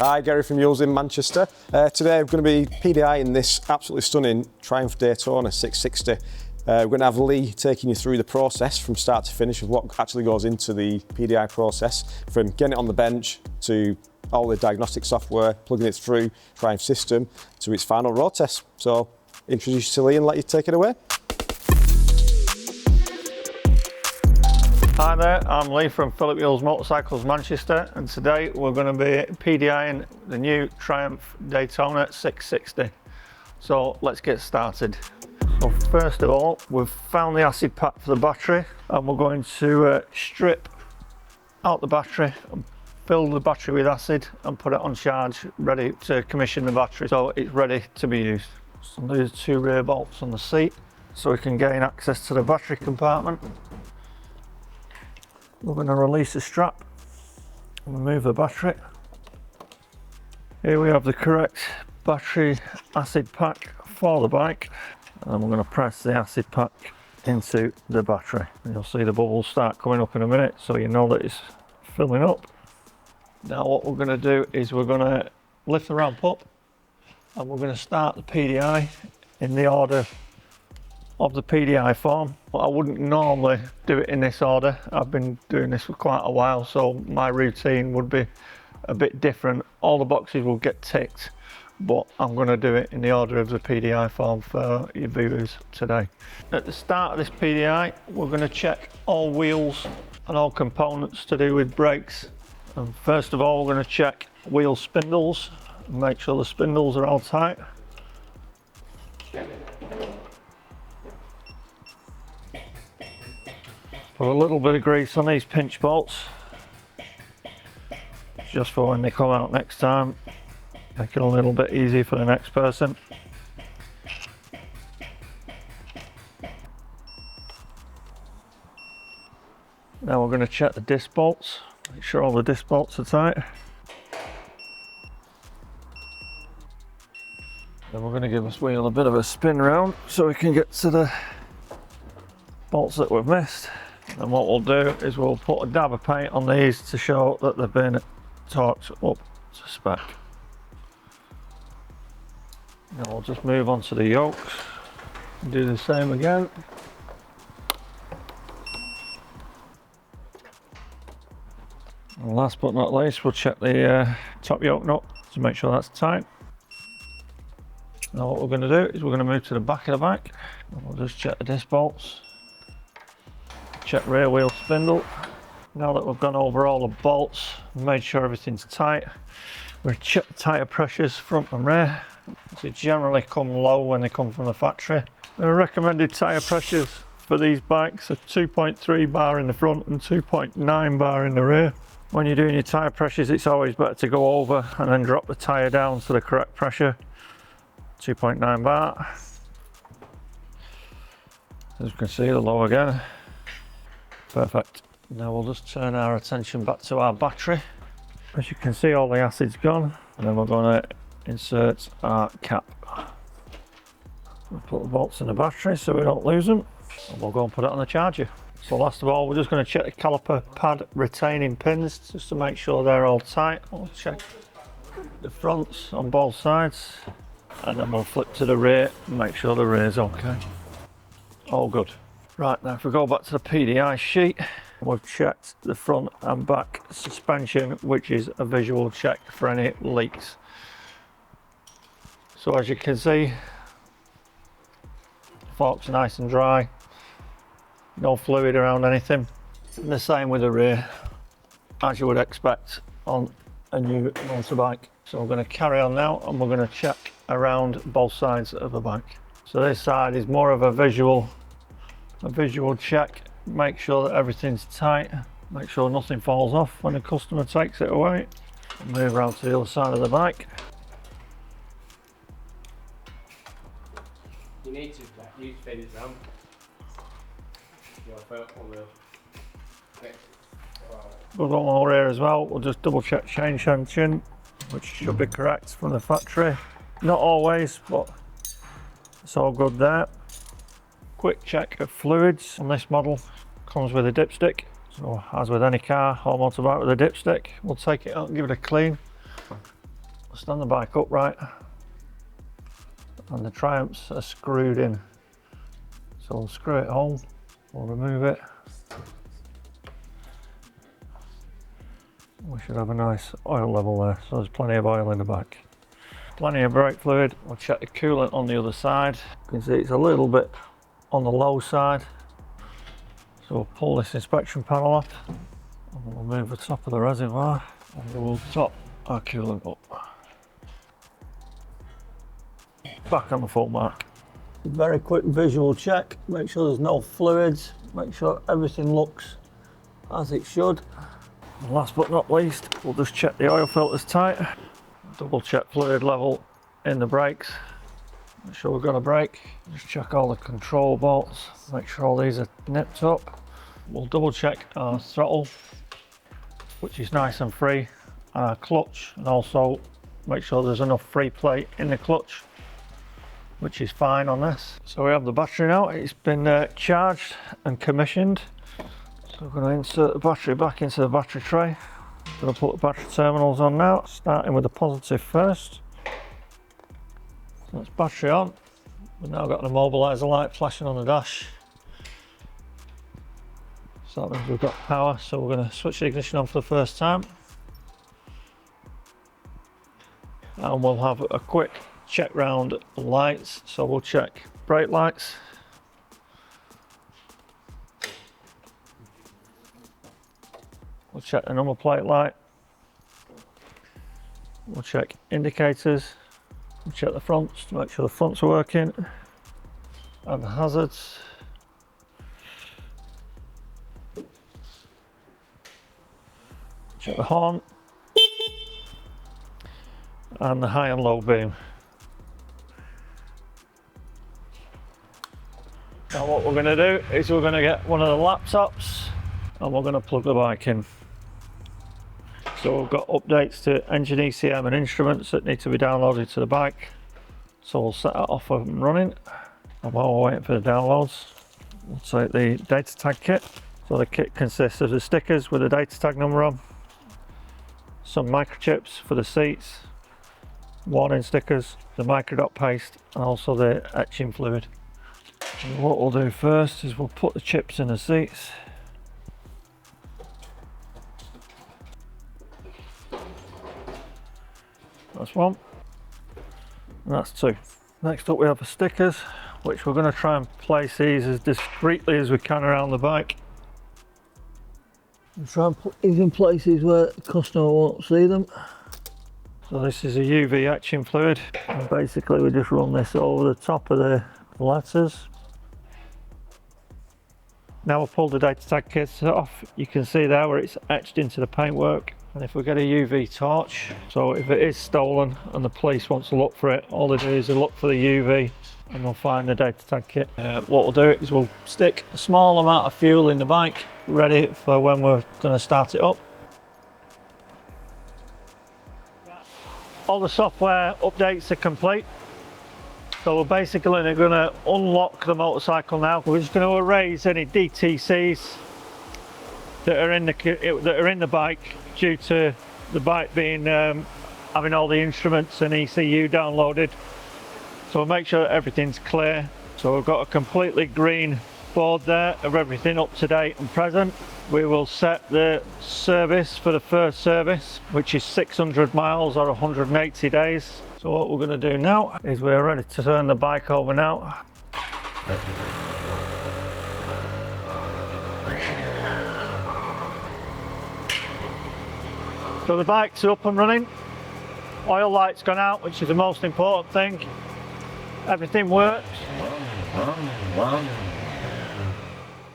Hi, Gary from Youles in Manchester. Today I'm going to be PDIing this absolutely stunning Triumph Daytona 660. We're going to have Lee taking you through the process from start to finish of what actually goes into the PDI process, from getting it on the bench to all the diagnostic software, plugging it through Triumph system to its final road test. So introduce you to Lee and let you take it away. Hi there, I'm Lee from Youles Motorcycles Manchester, and today we're going to be PDIing the new Triumph Daytona 660. So let's get started. So first of all, we've found the acid pack for the battery, and we're going to strip out the battery and fill the battery with acid and put it on charge, ready to commission the battery so it's ready to be used. So these are two rear bolts on the seat so we can gain access to the battery compartment. We're going to release the strap and remove the battery. Here we have the correct battery acid pack for the bike, and we're going to press the acid pack into the battery. And you'll see the bubbles start coming up in a minute, so you know that it's filling up. Now what we're going to do is we're going to lift the ramp up and we're going to start the PDI in the order of the PDI form. But I wouldn't normally do it in this order. I've been doing this for quite a while, so my routine would be a bit different. All the boxes will get ticked, but I'm going to do it in the order of the PDI form for your viewers today. At the start of this PDI, we're going to check all wheels and all components to do with brakes. And first of all, we're going to check wheel spindles and make sure the spindles are all tight. Put a little bit of grease on these pinch bolts, just for when they come out next time, make it a little bit easy for the next person. Now we're going to check the disc bolts, make sure all the disc bolts are tight. Then we're going to give this wheel a bit of a spin round so we can get to the bolts that we've missed. And what we'll do is we'll put a dab of paint on these to show that they've been torqued up to spec. Now we'll just move on to the yokes and do the same again. And last but not least, we'll check the top yoke nut to make sure that's tight. Now what we're going to do is we're going to move to the back of the bike and we'll just check the disc bolts. Check rear wheel spindle. Now that we've gone over all the bolts and made sure everything's tight, we'll check the tyre pressures front and rear. They generally come low when they come from the factory. The recommended tyre pressures for these bikes are 2.3 bar in the front and 2.9 bar in the rear. When you're doing your tyre pressures, it's always better to go over and then drop the tyre down to the correct pressure. 2.9 bar. As you can see, the low again. Perfect. Now we'll just turn our attention back to our battery. As you can see, all the acid's gone, and then we're going to insert our cap. We'll put the bolts in the battery so we don't lose them, and we'll go and put it on the charger. So last of all, we're just going to check the caliper pad retaining pins just to make sure they're all tight. We'll check the fronts on both sides, and then we'll flip to the rear and make sure the rear's okay. All good. Right, now if we go back to the PDI sheet, we've checked the front and back suspension, which is a visual check for any leaks. So as you can see, the fork's nice and dry, no fluid around anything. And the same with the rear, as you would expect on a new motorbike. So we're going to carry on now and we're going to check around both sides of the bike. So this side is more of a visual check, make sure that everything's tight, make sure nothing falls off when the customer takes it away. Move around to the other side of the bike. You need to spin it round. We've got one more here as well. We'll just double check chain tension, which should be correct from the factory. Not always, but it's all good there. Quick check of fluids on this model. Comes with a dipstick. So as with any car or motorbike with a dipstick, we'll take it out and give it a clean. stand the bike upright, and the Triumphs are screwed in. So we'll screw it home, we'll remove it. We should have a nice oil level there, so there's plenty of oil in the back. Plenty of brake fluid. We'll check the coolant on the other side. You can see it's a little bit on the low side. So we'll pull this inspection panel off, and we'll move the top of the reservoir, and we'll top our coolant up. Back on the full mark. Very quick visual check, make sure there's no fluids, make sure everything looks as it should. And last but not least, we'll just check the oil filters tight, double check fluid level in the brakes, make sure we've got a brake, just check all the control bolts, make sure all these are nipped up. We'll double check our throttle, which is nice and free, and our clutch, and also make sure there's enough free play in the clutch, which is fine on this. So we have the battery now, it's been charged and commissioned. So we're going to insert the battery back into the battery tray. Going to put the battery terminals on now, starting with the positive first. So that's battery on. We've now got an immobiliser light flashing on the dash. So that means we've got power, so we're going to switch the ignition on for the first time. And we'll have a quick check round the lights. So we'll check brake lights. We'll check the number plate light. We'll check indicators. We'll check the fronts to make sure the fronts are working. And the hazards. Check the horn. And the high and low beam. Now what we're going to do is we're going to get one of the laptops and we're going to plug the bike in. So we've got updates to engine ECM and instruments that need to be downloaded to the bike. So we'll set that off and running. And while we're waiting for the downloads, we'll take the data tag kit. So the kit consists of the stickers with the data tag number on, some microchips for the seats, warning stickers, the microdot paste, and also the etching fluid. And what we'll do first is we'll put the chips in the seats. That's one, and that's two. Next up we have the stickers, which we're going to try and place these as discreetly as we can around the bike. And try and put these in places where the customer won't see them. So this is a UV etching fluid, and basically we just run this over the top of the letters. Now we'll pull the data tag kit off. You can see there where it's etched into the paintwork. And if we get a UV torch, so if it is stolen and the police wants to look for it, all they do is they look for the UV and they'll find the data tag kit. What we'll do is we'll stick a small amount of fuel in the bike, ready for when we're going to start it up. All the software updates are complete. So we're basically going to unlock the motorcycle now. We're just going to erase any DTCs that are in the bike due to the bike being having all the instruments and ECU downloaded. So we'll make sure that everything's clear. So we've got a completely green board there of everything up to date and present. We will set the service for the first service, which is 600 miles or 180 days. So what we're going to do now is we're ready to turn the bike over now. So the bike's up and running. Oil light's gone out, which is the most important thing. Everything works.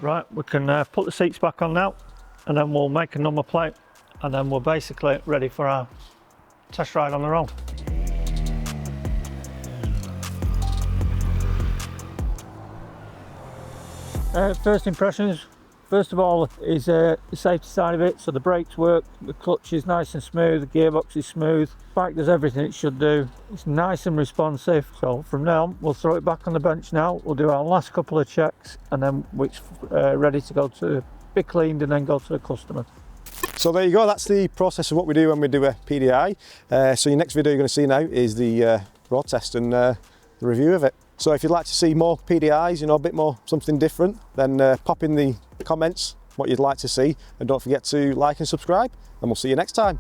Right, we can put the seats back on now, and then we'll make a number plate, and then we're basically ready for our test ride on the road. First impressions, first of all, is the safety side of it. So the brakes work, the clutch is nice and smooth, the gearbox is smooth, the bike does everything it should do. It's nice and responsive. So from now on, we'll throw it back on the bench now. We'll do our last couple of checks, and then it's ready to go to be cleaned and then go to the customer. So there you go, that's the process of what we do when we do a PDI. So your next video you're going to see now is the road test and the review of it. So if you'd like to see more PDIs, you know, a bit more something different, then pop in the comments what you'd like to see, and don't forget to like and subscribe, and we'll see you next time.